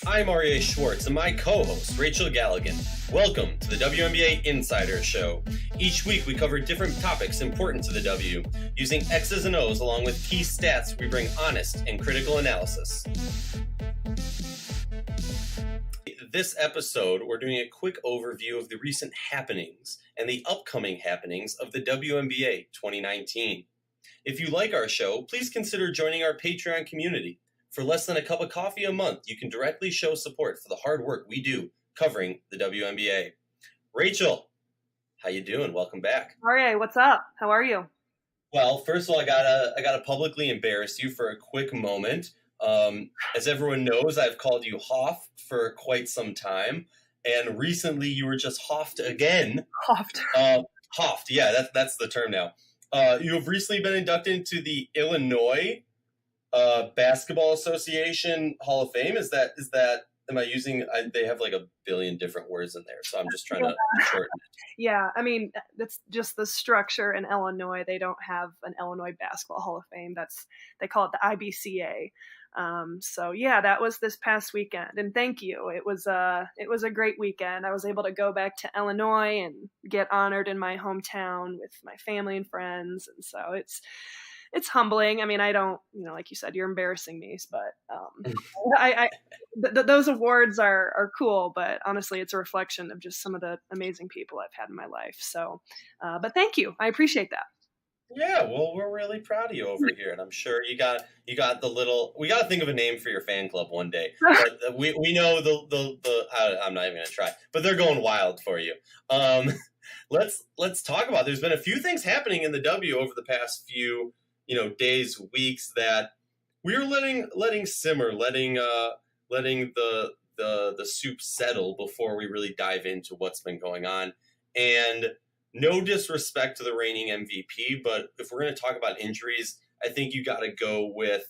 I'm Aryeh Schwartz and my co-host, Rachel Galligan. Welcome to the WNBA Insider Show. Each week we cover different topics important to the W. Using X's and O's along with key stats, we bring honest and critical analysis. This episode, we're doing a quick overview of the recent happenings and the upcoming happenings of the WNBA 2019. If you like our show, please consider joining our Patreon community. For less than a cup of coffee a month, you can directly show support for the hard work we do covering the WNBA. Rachel, how you doing? Welcome back. Aryeh, what's up? How are you? Well, first of all, I gotta publicly embarrass you for a quick moment. As everyone knows, I've called you Hoff for quite some time, and recently you were just hoffed again. Hoffed. Hoffed, yeah, that's the term now. You have recently been inducted into the Illinois Basketball Association Hall of Fame. Is that? Am I using? They have like a billion different words in there, so I'm just trying to shorten it. Yeah, I mean that's just the structure in Illinois. They don't have an Illinois Basketball Hall of Fame. They call it the IBCA. So yeah, that was this past weekend, and thank you. It was a great weekend. I was able to go back to Illinois and get honored in my hometown with my family and friends, and so it's humbling. I mean, I don't, like you said, you're embarrassing me, but those awards are cool, but honestly, it's a reflection of just some of the amazing people I've had in my life. So, but thank you. I appreciate that. Yeah, well, we're really proud of you over here, and I'm sure you got the little. We got to think of a name for your fan club one day. But we know the. I'm not even gonna try, but they're going wild for you. Let's talk about. There's been a few things happening in the W over the past few days, weeks that we're letting simmer, letting the soup settle before we really dive into what's been going on. And no disrespect to the reigning MVP, but if we're going to talk about injuries, I think you got to go with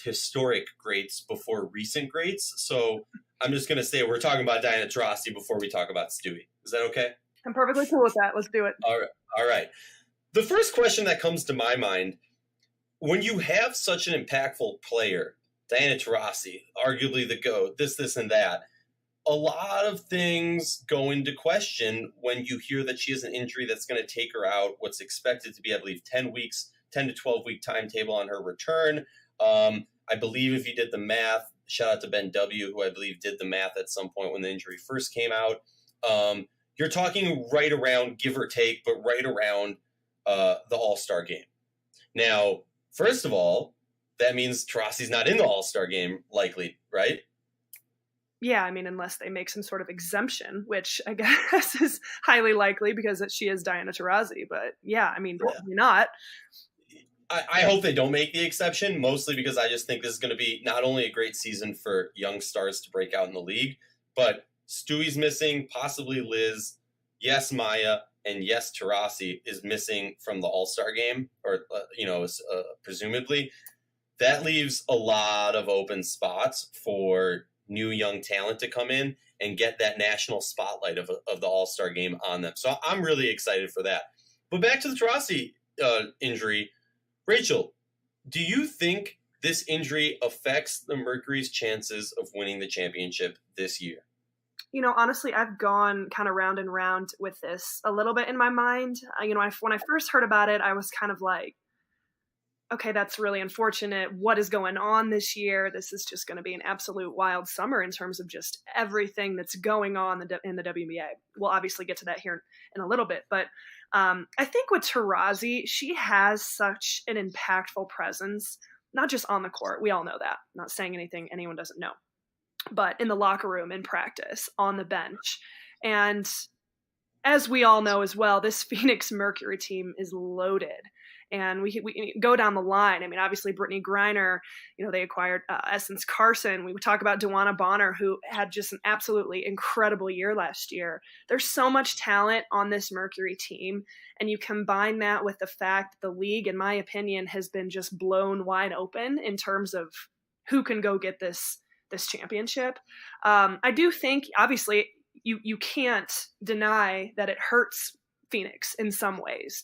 historic greats before recent greats. So I'm just going to say we're talking about Diana Taurasi before we talk about Stewie. Is that okay? I'm perfectly cool with that. Let's do it. All right. The first question that comes to my mind, when you have such an impactful player, Diana Taurasi, arguably the GOAT, this and that, a lot of things go into question when you hear that she has an injury that's going to take her out what's expected to be, I believe, 10 to 12-week timetable on her return. I believe if you did the math, shout out to Ben W., who I believe did the math at some point when the injury first came out. You're talking right around, give or take, but right around the All-Star game. Now, first of all, that means Taurasi's not in the All-Star game, likely, right? Yeah, I mean, unless they make some sort of exemption, which I guess is highly likely because she is Diana Taurasi. But yeah, I mean, probably not. I hope they don't make the exception, mostly because I just think this is going to be not only a great season for young stars to break out in the league, but Stewie's missing, possibly Liz, yes, Maya, and yes, Taurasi is missing from the All-Star game, or presumably. That leaves a lot of open spots for new young talent to come in and get that national spotlight of the All-Star game on them. So I'm really excited for that. But back to the Taurasi injury. Rachel, do you think this injury affects the Mercury's chances of winning the championship this year? Honestly, I've gone kind of round and round with this a little bit in my mind. When I first heard about it, I was kind of like, okay, that's really unfortunate. What is going on this year? This is just going to be an absolute wild summer in terms of just everything that's going on in the WNBA. We'll obviously get to that here in a little bit. But I think with Taurasi, she has such an impactful presence, not just on the court. We all know that. I'm not saying anything anyone doesn't know. But in the locker room, in practice, on the bench. And as we all know as well, this Phoenix Mercury team is loaded. And we go down the line. I mean, obviously, Brittany Griner, they acquired Essence Carson. We would talk about DeWanna Bonner, who had just an absolutely incredible year last year. There's so much talent on this Mercury team. And you combine that with the fact that the league, in my opinion, has been just blown wide open in terms of who can go get this championship. I do think, obviously, you can't deny that it hurts Phoenix in some ways.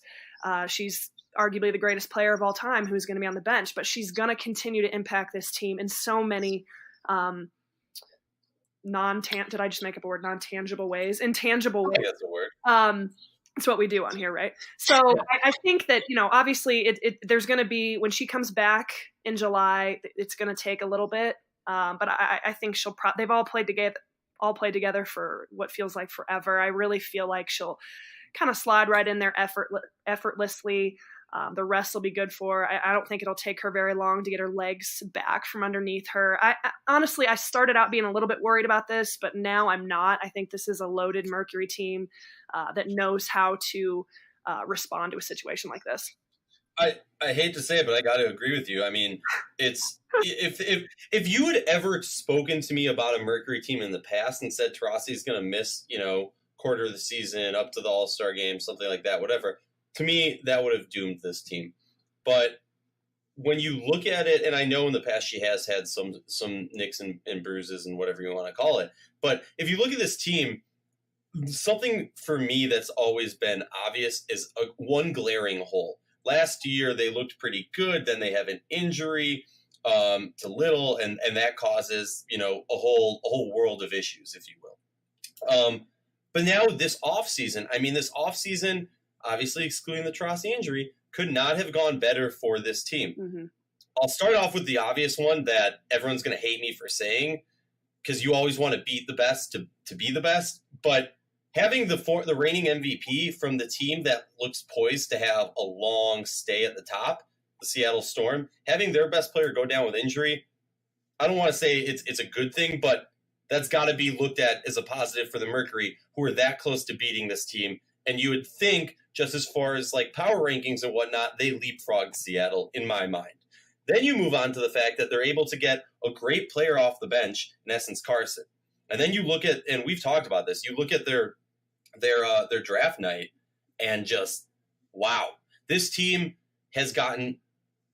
She's arguably the greatest player of all time who's going to be on the bench, but she's going to continue to impact this team in so many did I just make up a word? Non-tangible ways, intangible ways. I think that's a word. It's what we do on here, right? So I think that, obviously there's going to be, when she comes back in July, it's going to take a little bit. But I think they've all played together for what feels like forever. I really feel like she'll kind of slide right in there effortlessly. The rest will be good for her. I don't think it'll take her very long to get her legs back from underneath her. Honestly, I started out being a little bit worried about this, but now I'm not. I think this is a loaded Mercury team that knows how to respond to a situation like this. I hate to say it, but I got to agree with you. I mean, it's if you had ever spoken to me about a Mercury team in the past and said Taurasi's going to miss, quarter of the season up to the All-Star game, something like that, whatever, to me, that would have doomed this team. But when you look at it, and I know in the past she has had some nicks and bruises and whatever you want to call it, but if you look at this team, something for me that's always been obvious is one glaring hole. Last year, they looked pretty good. Then they have an injury to Little, and that causes, a whole world of issues, if you will. But now this offseason, obviously excluding the Taurasi injury, could not have gone better for this team. Mm-hmm. I'll start off with the obvious one that everyone's going to hate me for saying, because you always want to beat the best to be the best. But having the reigning MVP from the team that looks poised to have a long stay at the top, the Seattle Storm, having their best player go down with injury, I don't want to say it's a good thing, but that's got to be looked at as a positive for the Mercury, who are that close to beating this team. And you would think, just as far as like power rankings and whatnot, they leapfrogged Seattle in my mind. Then you move on to the fact that they're able to get a great player off the bench, in essence Carson. And then you look at, and we've talked about this, you look at their draft night and just, wow, this team has gotten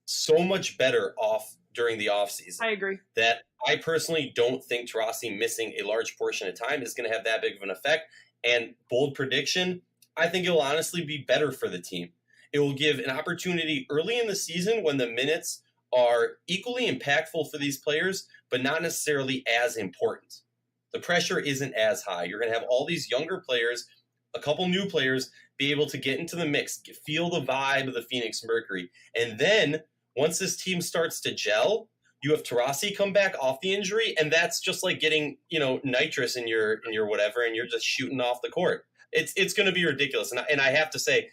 so much better off during the offseason. I agree. That I personally don't think Taurasi missing a large portion of time is going to have that big of an effect. And bold prediction, I think it will honestly be better for the team. It will give an opportunity early in the season when the minutes are equally impactful for these players, but not necessarily as important. The pressure isn't as high. You're going to have all these younger players, a couple new players, be able to get into the mix, feel the vibe of the Phoenix Mercury. And then once this team starts to gel, you have Taurasi come back off the injury, and that's just like getting, nitrous in your whatever, and you're just shooting off the court. It's going to be ridiculous. And I have to say,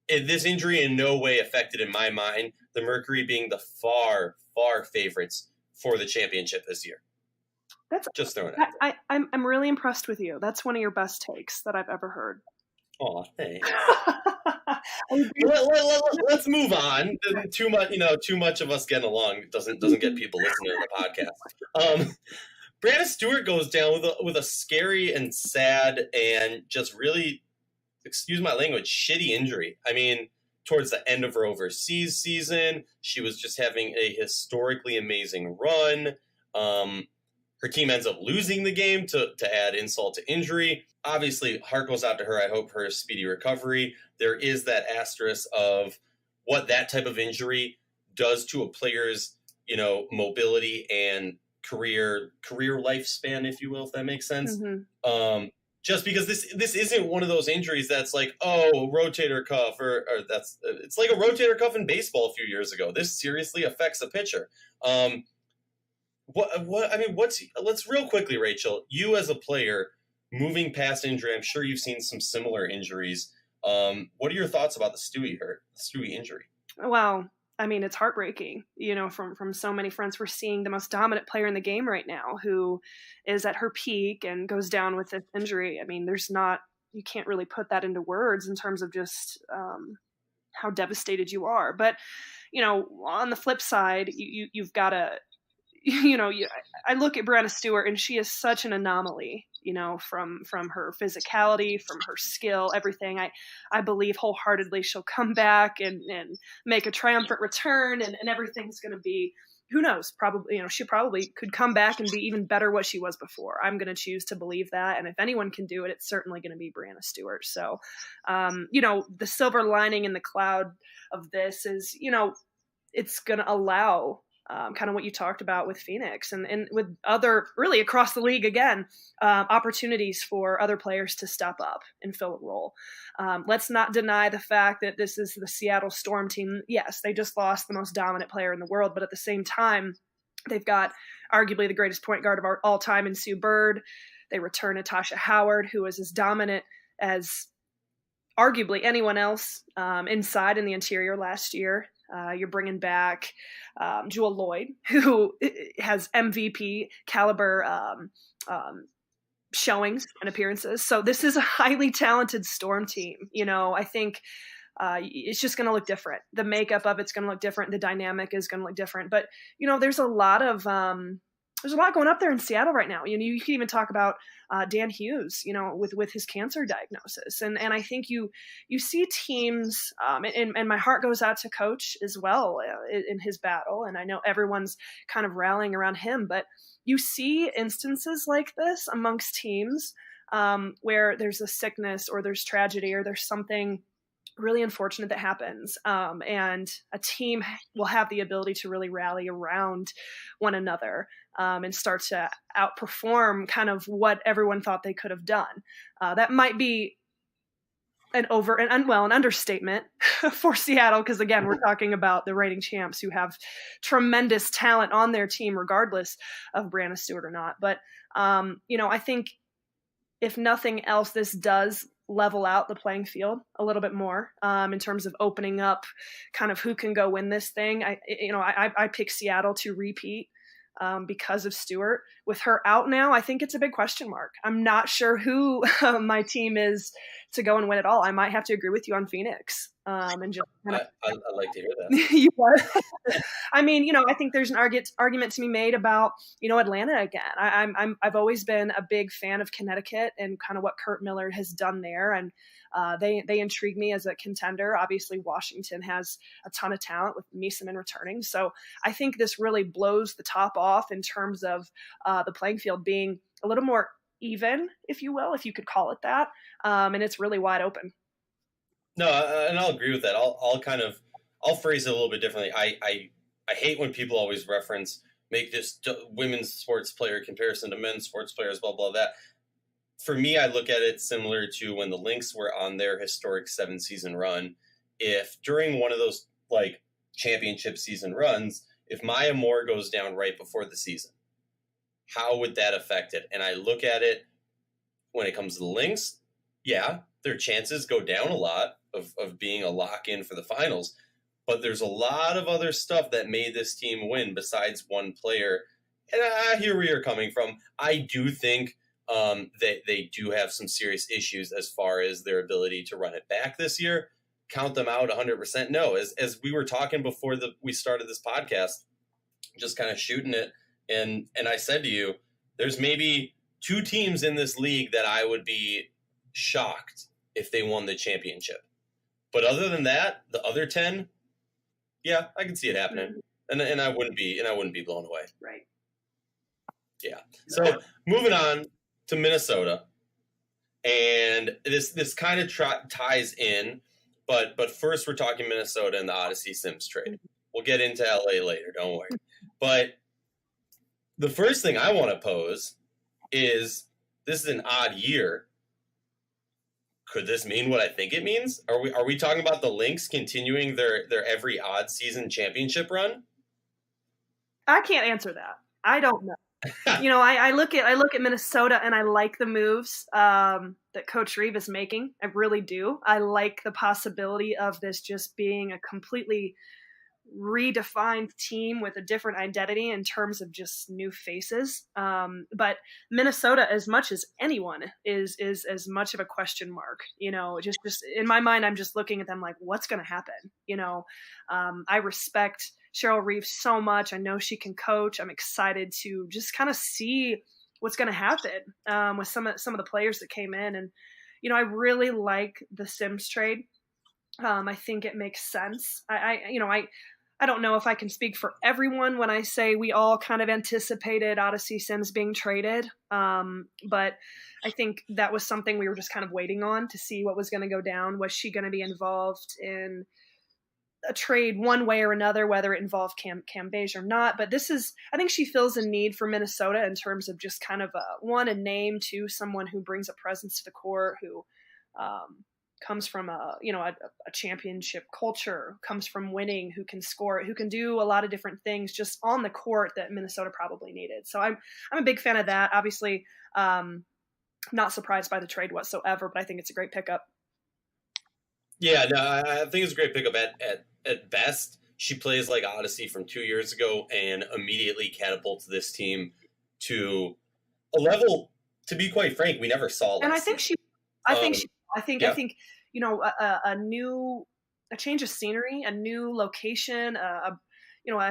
this injury in no way affected, in my mind, the Mercury being the far, far favorites for the championship this year. That's just throwing it out there. I'm really impressed with you. That's one of your best takes that I've ever heard. Oh, thanks. Let's move on. Too much of us getting along doesn't get people listening to the podcast. Brianna Stewart goes down with a scary and sad and just really, excuse my language, shitty injury. I mean, towards the end of her overseas season, she was just having a historically amazing run. Her team ends up losing the game to add insult to injury. Obviously, heart goes out to her. I hope her speedy recovery. There is that asterisk of what that type of injury does to a player's, mobility and career lifespan, if you will, if that makes sense. Mm-hmm. Just because this isn't one of those injuries that's like, oh, rotator cuff, or it's like a rotator cuff in baseball a few years ago. This seriously affects a pitcher. Let's real quickly, Rachel, you as a player moving past injury, I'm sure you've seen some similar injuries. What are your thoughts about the Stewie injury? Well, I mean, it's heartbreaking, from so many fronts. We're seeing the most dominant player in the game right now who is at her peak and goes down with this injury. I mean, you can't really put that into words in terms of just how devastated you are. But, on the flip side, you've got to, I look at Brianna Stewart and she is such an anomaly, from her physicality, from her skill, everything. I believe wholeheartedly she'll come back and make a triumphant return and everything's going to be, who knows, probably, she probably could come back and be even better what she was before. I'm going to choose to believe that. And if anyone can do it, it's certainly going to be Brianna Stewart. So, the silver lining in the cloud of this is, it's going to allow kind of what you talked about with Phoenix and with other, really across the league again, opportunities for other players to step up and fill a role. Let's not deny the fact that this is the Seattle Storm team. Yes, they just lost the most dominant player in the world, but at the same time, they've got arguably the greatest point guard of all time in Sue Bird. They return Natasha Howard, who is as dominant as arguably anyone else inside in the interior last year. You're bringing back Jewel Lloyd, who has MVP caliber showings and appearances. So this is a highly talented Storm team. I think it's just going to look different. The makeup of it's going to look different. The dynamic is going to look different. But, there's a lot going up there in Seattle right now. You can even talk about Dan Hughes, with his cancer diagnosis. And I think you see teams, and my heart goes out to Coach as well in his battle. And I know everyone's kind of rallying around him, but you see instances like this amongst teams where there's a sickness or there's tragedy or there's something really unfortunate that happens. And a team will have the ability to really rally around one another and start to outperform kind of what everyone thought they could have done. That might be an understatement for Seattle, because again, we're talking about the reigning champs who have tremendous talent on their team, regardless of Brianna Stewart or not. But, I think if nothing else, this does level out the playing field a little bit more in terms of opening up kind of who can go win this thing. I pick Seattle to repeat because of Stewart. With her out now, I think it's a big question mark. I'm not sure who my team is to go and win it all. I might have to agree with you on Phoenix. And just I'd like to hear that. You are. I mean, I think there's an argument to be made about, Atlanta again. I've always been a big fan of Connecticut and kind of what Kurt Miller has done there, and they intrigue me as a contender. Obviously, Washington has a ton of talent with Meeseman returning, so I think this really blows the top off in terms of the playing field being a little more even, if you will, if you could call it that, and it's really wide open. No, and I'll agree with that. I'll phrase it a little bit differently. I hate when people always make this women's sports player comparison to men's sports players, blah, blah, that. For me, I look at it similar to when the Lynx were on their historic 7-season run. If during one of those championship season runs, if Maya Moore goes down right before the season, how would that affect it? And I look at it when it comes to the Lynx, yeah, their chances go down a lot of being a lock-in for the finals. But there's a lot of other stuff that made this team win besides one player. And I hear where you're coming from. I do think that they do have some serious issues as far as their ability to run it back this year. Count them out 100%. No, as we were talking before we started this podcast, just kind of shooting it. And I said to you, there's maybe 2 teams in this league that I would be shocked if they won the championship. But other than that, the other 10, yeah, I can see it happening. And I wouldn't be blown away. Right. Yeah. So moving on to Minnesota. And this kind of ties in, but first we're talking Minnesota and the Odyssey Sims trade. We'll get into LA later, don't worry. But the first thing I want to pose is, this is an odd year. Could this mean what I think it means? Are we talking about the Lynx continuing their every odd season championship run? I can't answer that. I don't know. I look at Minnesota and I like the moves that Coach Reeve is making. I really do. I like the possibility of this just being a completely redefined team with a different identity in terms of just new faces. But Minnesota, as much as anyone, is as much of a question mark. Just in my mind, I'm just looking at them like, what's going to happen? I respect Cheryl Reeve so much. I know she can coach. I'm excited to just kind of see what's going to happen with some of the players that came in. And, I really like the Sims trade. I think it makes sense. I don't know if I can speak for everyone when I say we all kind of anticipated Odyssey Sims being traded. But I think that was something we were just kind of waiting on to see what was going to go down. Was she going to be involved in a trade one way or another, whether it involved Cam Beige or not. But I think she fills a need for Minnesota in terms of just kind of a name, two, someone who brings a presence to the court, who comes from a championship culture, comes from winning, who can score, who can do a lot of different things just on the court that Minnesota probably needed. So I'm a big fan of that. Obviously, not surprised by the trade whatsoever, but I think it's a great pickup. Yeah, no, I think it's a great pickup. At best, she plays like Odyssey from 2 years ago and immediately catapults this team to a level, to be quite frank, we never saw. And I think I think a change of scenery, a new location, a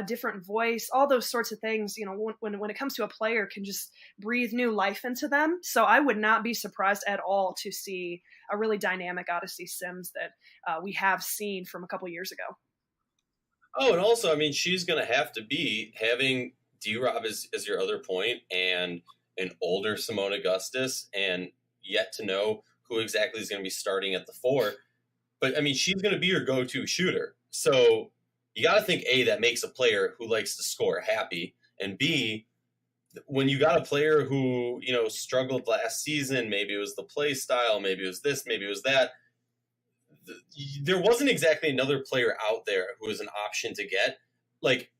different voice, all those sorts of things, when it comes to a player, can just breathe new life into them. So I would not be surprised at all to see a really dynamic Odyssey Sims that we have seen from a couple years ago. Oh, and also, I mean, she's going to have to be having D-Rob as your other point and an older Simone Augustus, and yet to know who exactly is going to be starting at the 4. But, I mean, she's going to be your go-to shooter. So you got to think, A, that makes a player who likes to score happy, and B, when you got a player who, struggled last season, maybe it was the play style, maybe it was this, maybe it was that, there wasn't exactly another player out there who was an option to get. Like,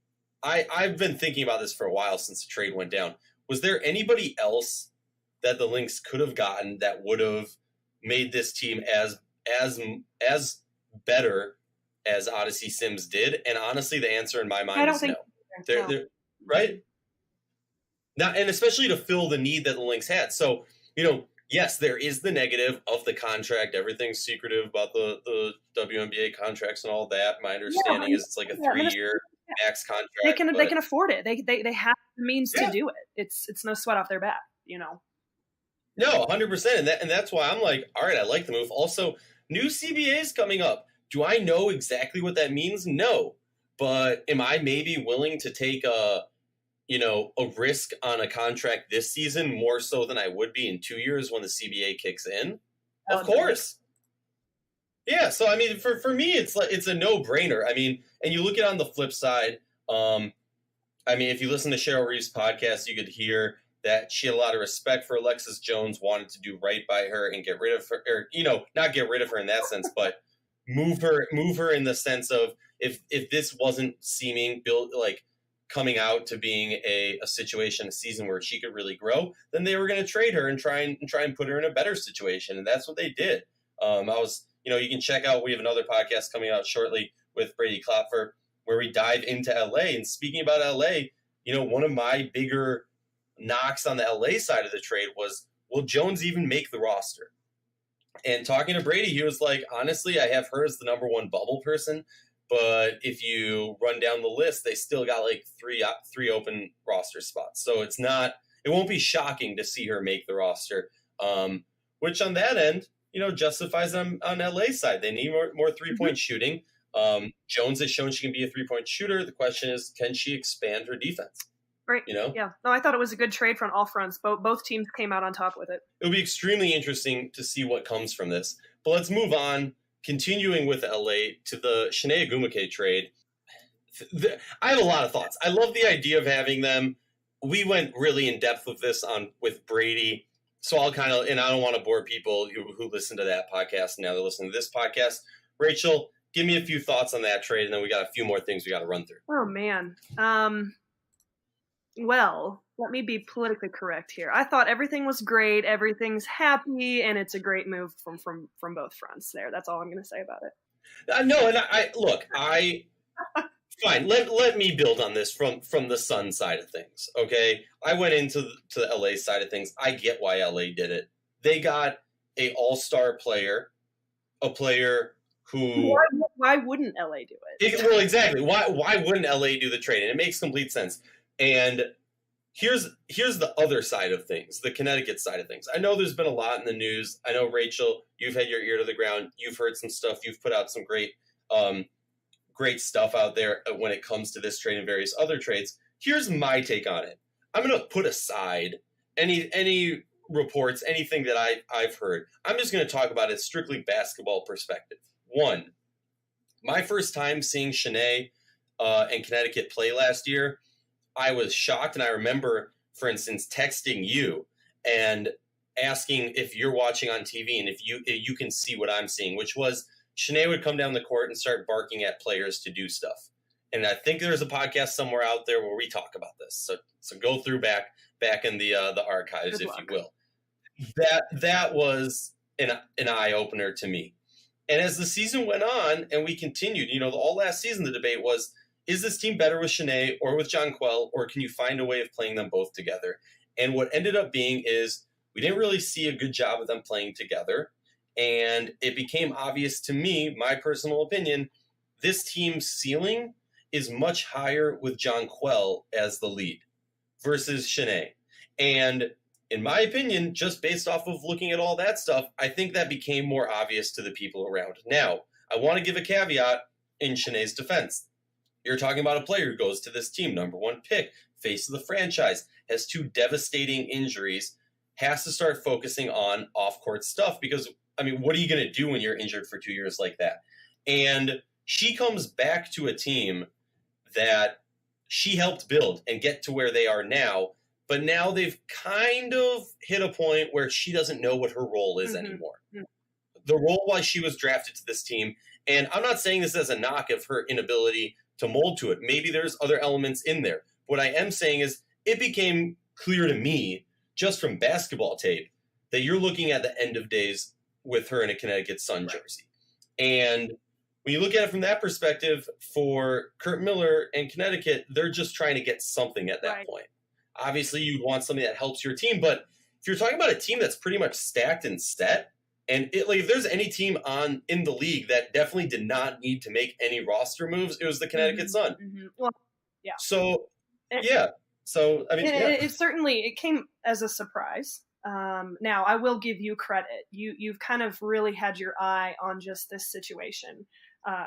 I've been thinking about this for a while since the trade went down. Was there anybody else that the Lynx could have gotten that would have made this team as better as Odyssey Sims did? And honestly, the answer in my mind is no. They're right? Now, and especially to fill the need that the Lynx had. So, yes, there is the negative of the contract. Everything's secretive about the WNBA contracts and all that. My understanding is it's like a 3-year max contract. They can afford it. They have the means to do it. It's no sweat off their back, No, 100%. And that's why I'm like, all right, I like the move. Also, new CBAs coming up. Do I know exactly what that means? No. But am I maybe willing to take a risk on a contract this season more so than I would be in 2 years when the CBA kicks in? Of course. Yeah. So, I mean, for me, it's a no-brainer. I mean, and you look at it on the flip side. I mean, if you listen to Cheryl Reeves' podcast, you could hear that she had a lot of respect for Alexis Jones, wanted to do right by her and get rid of her, or, not get rid of her in that sense, but move her in the sense of if this wasn't seeming coming out to being a situation, a season where she could really grow, then they were going to trade her and try and put her in a better situation. And that's what they did. You can check out, we have another podcast coming out shortly with Brady Klopfer where we dive into LA. And speaking about LA, one of my bigger knocks on the LA side of the trade was, will Jones even make the roster? And talking to Brady, he was like, honestly, I have her as the number 1 bubble person. But if you run down the list, they still got like three open roster spots. So it won't be shocking to see her make the roster, which on that end, justifies them on LA's side. They need more 3-point shooting. Jones has shown she can be a 3-point shooter. The question is, can she expand her defense? Right. Yeah. No, I thought it was a good trade from all fronts. Both teams came out on top with it. It'll be extremely interesting to see what comes from this. But let's move on. Continuing with LA to the Shanae Ogwumike trade. I have a lot of thoughts. I love the idea of having them. We went really in depth with this with Brady. So I'll and I don't want to bore people who listen to that podcast. Now they're listening to this podcast. Rachel, give me a few thoughts on that trade, and then we got a few more things we got to run through. Oh, man. Well, let me be politically correct here. I thought everything was great, everything's happy, and it's a great move from both fronts there. That's all I'm going to say about it. No, and I fine. Let me build on this from the Sun side of things, okay? I went into the LA side of things. I get why LA did it. They got a all-star player, a player who... Why wouldn't LA do it? Well, exactly. Why wouldn't LA do the trade? And it makes complete sense. And here's the other side of things, the Connecticut side of things. I know there's been a lot in the news. I know, Rachel, you've had your ear to the ground. You've heard some stuff. You've put out some great stuff out there when it comes to this trade and various other trades. Here's my take on it. I'm going to put aside any reports, anything that I've heard. I'm just going to talk about it strictly basketball perspective. 1, my first time seeing Shanae and Connecticut play last year, I was shocked. And I remember, for instance, texting you and asking if you're watching on TV and if you can see what I'm seeing, which was Shanae would come down the court and start barking at players to do stuff. And I think there's a podcast somewhere out there where we talk about this. So go through back in the archives, if you will. That was an eye opener to me. And as the season went on and we continued, all last season the debate was, is this team better with Shanae or with Jonquel, or can you find a way of playing them both together? And what ended up being is we didn't really see a good job of them playing together. And it became obvious to me, my personal opinion, this team's ceiling is much higher with Jonquel as the lead versus Shanae. And in my opinion, just based off of looking at all that stuff, I think that became more obvious to the people around. Now, I want to give a caveat in Shanae's defense. You're talking about a player who goes to this team, number 1 pick, face of the franchise, has 2 devastating injuries, has to start focusing on off-court stuff because, what are you going to do when you're injured for 2 years like that? And she comes back to a team that she helped build and get to where they are now, but now they've kind of hit a point where she doesn't know what her role is anymore. Mm-hmm. The role why she was drafted to this team, and I'm not saying this as a knock of her inability to mold to it. Maybe there's other elements in there. What I am saying is it became clear to me just from basketball tape that you're looking at the end of days with her in a Connecticut Sun jersey. And when you look at it from that perspective, for Curt Miller and Connecticut, they're just trying to get something at that point. Obviously, you'd want something that helps your team, but if you're talking about a team that's pretty much stacked and set, and if there's any team in the league that definitely did not need to make any roster moves, it was the Connecticut Sun. Mm-hmm. Well, yeah. So, yeah. So, it certainly came as a surprise. Now, I will give you credit. You've kind of really had your eye on just this situation.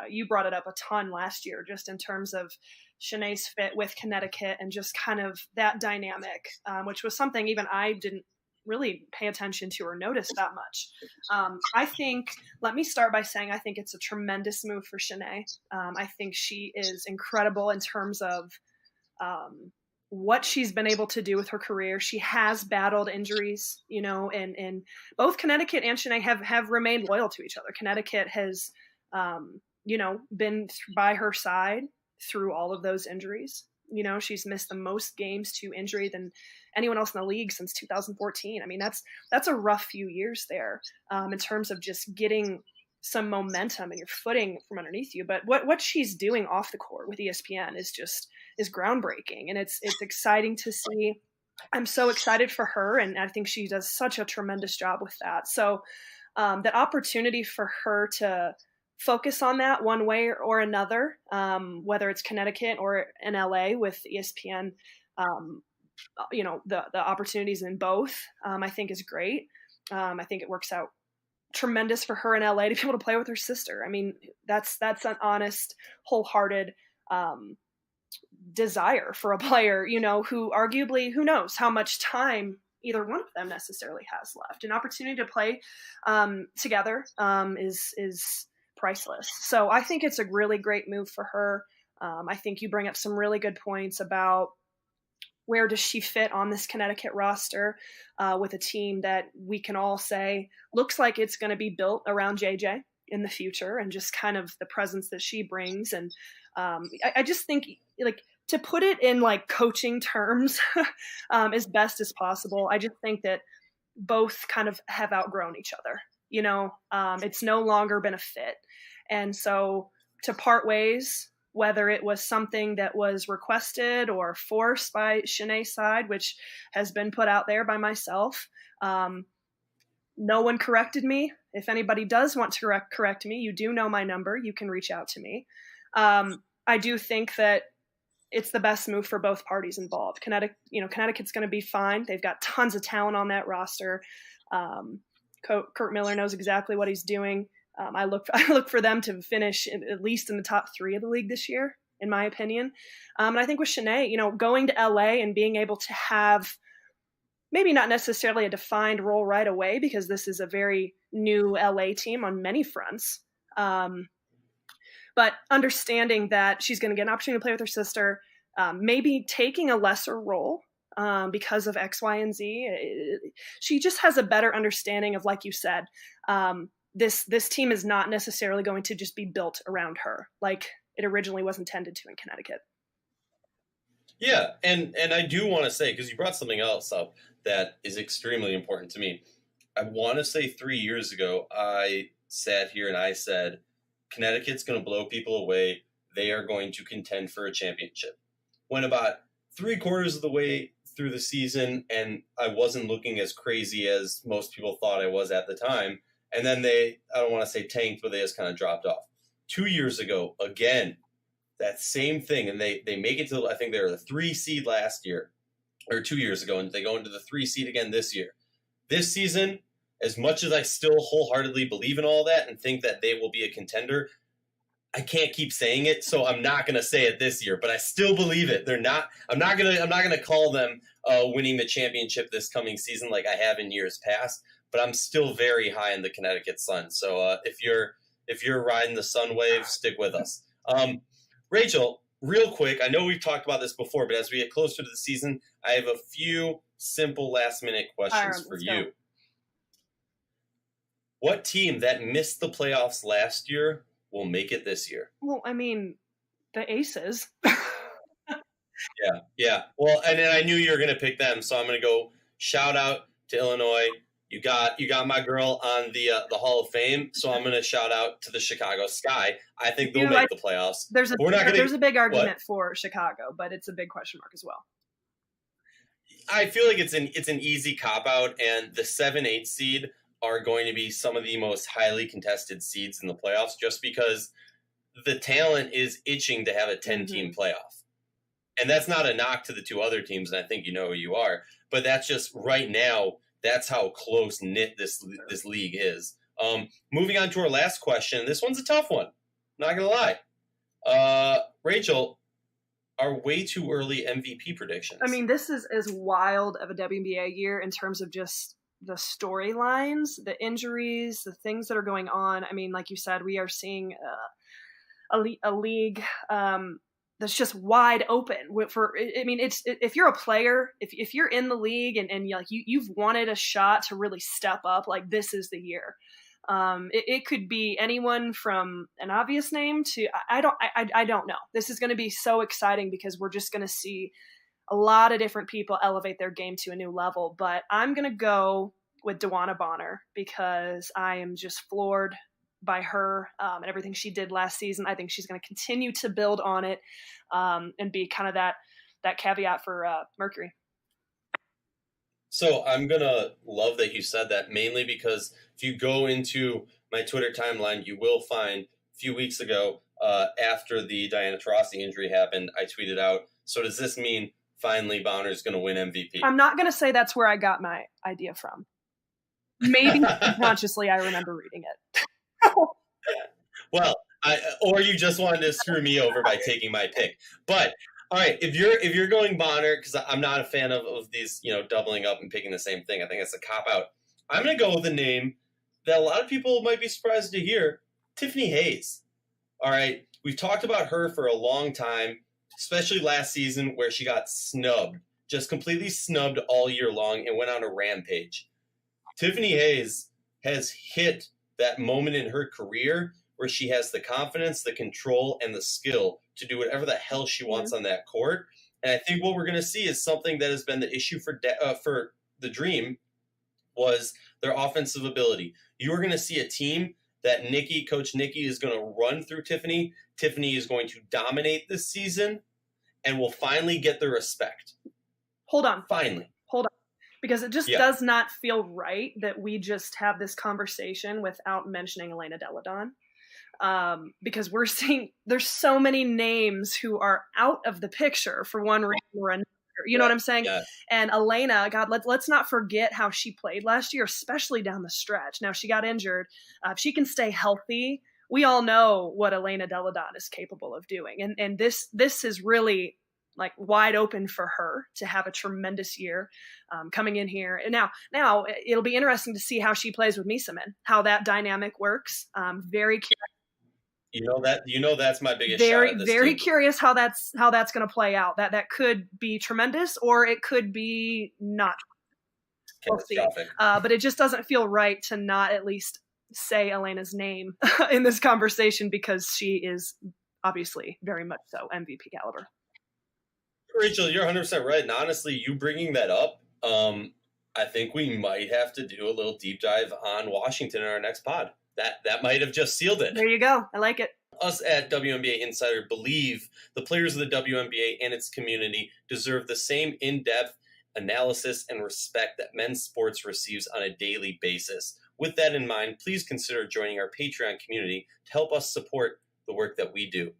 You brought it up a ton last year, just in terms of Shanae's fit with Connecticut and just kind of that dynamic, which was something even I didn't really pay attention to or notice that much. I think, let me start by saying, I think it's a tremendous move for Shanae. I think she is incredible in terms of what she's been able to do with her career. She has battled injuries, and both Connecticut and Shanae have remained loyal to each other. Connecticut has, been by her side through all of those injuries. She's missed the most games to injury than anyone else in the league since 2014. That's a rough few years there in terms of just getting some momentum and your footing from underneath you. But what she's doing off the court with ESPN is groundbreaking, and it's exciting to see. I'm so excited for her, and I think she does such a tremendous job with that. So that opportunity for her to focus on that one way or another, whether it's Connecticut or in LA with ESPN, the opportunities in both, I think is great. I think it works out tremendous for her in LA to be able to play with her sister. That's an honest, wholehearted desire for a player, who arguably, who knows how much time either one of them necessarily has left. An opportunity to play together is priceless. So I think it's a really great move for her. I think you bring up some really good points about where does she fit on this Connecticut roster with a team that we can all say looks like it's going to be built around JJ in the future, and just kind of the presence that she brings. And I just think, to put it in coaching terms as best as possible, I just think that both kind of have outgrown each other. It's no longer been a fit. And so to part ways, whether it was something that was requested or forced by Shanae's side, which has been put out there by myself, no one corrected me. If anybody does want to correct me, you do know my number. You can reach out to me. I do think that it's the best move for both parties involved. Connecticut's going to be fine. They've got tons of talent on that roster. Curt Miller knows exactly what he's doing. I look for them to finish at least in the top 3 of the league this year, in my opinion. And I think with Shanae, going to LA and being able to have maybe not necessarily a defined role right away, because this is a very new LA team on many fronts. but understanding that she's going to get an opportunity to play with her sister, maybe taking a lesser role because of X, Y, and Z. She just has a better understanding of, like you said, this team is not necessarily going to just be built around her like it originally was intended to in Connecticut. Yeah, and I do want to say, because you brought something else up that is extremely important to me. I want to say 3 years ago, I sat here and I said, Connecticut's going to blow people away. They are going to contend for a championship. When about 3/4 of the way through the season, and I wasn't looking as crazy as most people thought I was at the time, and then I don't want to say tanked, but they just kind of dropped off. 2 years ago, again, that same thing, and they make it to, I think they were the 3 seed last year, or 2 years ago, and they go into the 3 seed again this year. This season, as much as I still wholeheartedly believe in all that and think that they will be a contender, I can't keep saying it, so I'm not going to say it this year, but I still believe it. They're not. I'm not gonna call them winning the championship this coming season like I have in years past, but I'm still very high in the Connecticut Sun. So if you're riding the Sun wave, stick with us. Rachel, real quick, I know we've talked about this before, but as we get closer to the season, I have a few simple last-minute questions for you. Go. What team that missed the playoffs last year will make it this year? Well, I mean, the Aces. Yeah. Well, and then I knew you were going to pick them, so I'm going to go shout out to Illinois. You got my girl on the Hall of Fame, so I'm going to shout out to the Chicago Sky. I think they'll make the playoffs. There's a big argument for Chicago, but it's a big question mark as well. I feel like it's an easy cop out, and the 7-8 seed are going to be some of the most highly contested seeds in the playoffs, just because the talent is itching to have a 10-team playoff. And that's not a knock to the 2 other teams, and I think you know who you are, but that's just right now, that's how close-knit this league is. Moving on to our last question. This one's a tough one. Not going to lie. Rachel, are way too early MVP predictions? I mean, this is as wild of a WNBA year in terms of just the storylines, the injuries, the things that are going on. I mean, like you said, we are seeing a league that's just wide open. If you're a player, if you're in the league and you've wanted a shot to really step up, like this is the year. It could be anyone from an obvious name to I don't know. This is going to be so exciting because we're just going to see a lot of different people elevate their game to a new level. But I'm going to go with DeWanna Bonner because I am just floored by her and everything she did last season. I think she's going to continue to build on it and be kind of that caveat for Mercury. So I'm going to love that you said that, mainly because if you go into my Twitter timeline, you will find a few weeks ago after the Diana Taurasi injury happened, I tweeted out, so does this mean finally Bonner's going to win MVP? I'm not going to say that's where I got my idea from. Maybe consciously I remember reading it. Well, or you just wanted to screw me over by taking my pick. But all right, if you're going Bonner, because I'm not a fan of these, doubling up and picking the same thing. I think it's a cop out. I'm going to go with a name that a lot of people might be surprised to hear: Tiffany Hayes. All right, we've talked about her for a long time, especially last season where she got snubbed, just completely snubbed all year long and went on a rampage. Tiffany Hayes has hit that moment in her career where she has the confidence, the control, and the skill to do whatever the hell she wants on that court. And I think what we're going to see is something that has been the issue for the Dream was their offensive ability. You are going to see a team that Coach Nikki is going to run through Tiffany. Tiffany is going to dominate this season and will finally get the respect. Hold on. Finally. Because it just does not feel right that we just have this conversation without mentioning Elena Delle Donne. Because we're seeing there's so many names who are out of the picture for one reason or another. You know what I'm saying? Yeah. And Elena, God, let's not forget how she played last year, especially down the stretch. Now she got injured. If she can stay healthy, we all know what Elena Delle Donne is capable of doing. And this is really like wide open for her to have a tremendous year coming in here. And now it'll be interesting to see how she plays with Misamin, how that dynamic works. Very curious. That's my biggest shot Very, at this very team. curious how that's going to play out. That could be tremendous, or it could be not. We'll see. But it just doesn't feel right to not at least say Elena's name in this conversation, because she is obviously very much so MVP caliber. Rachel, you're 100% right. And honestly, you bringing that up, I think we might have to do a little deep dive on Washington in our next pod. That might have just sealed it. There you go. I like it. Us at WNBA Insider believe the players of the WNBA and its community deserve the same in-depth analysis and respect that men's sports receives on a daily basis. With that in mind, please consider joining our Patreon community to help us support the work that we do.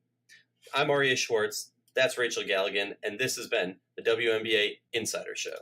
I'm Aryeh Schwartz. That's Rachel Galligan, and this has been the WNBA Insider Show.